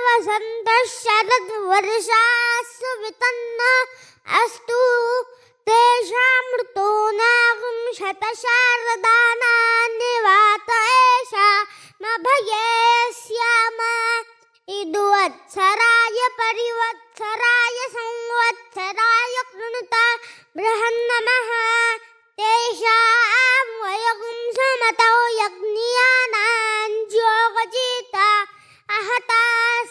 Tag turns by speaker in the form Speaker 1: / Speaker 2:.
Speaker 1: वसन्तः शरद्वर्षासु वितन्न अस्तु तेषां ऋतो नागं शतशारदानान्यवात एषा मभये स्याम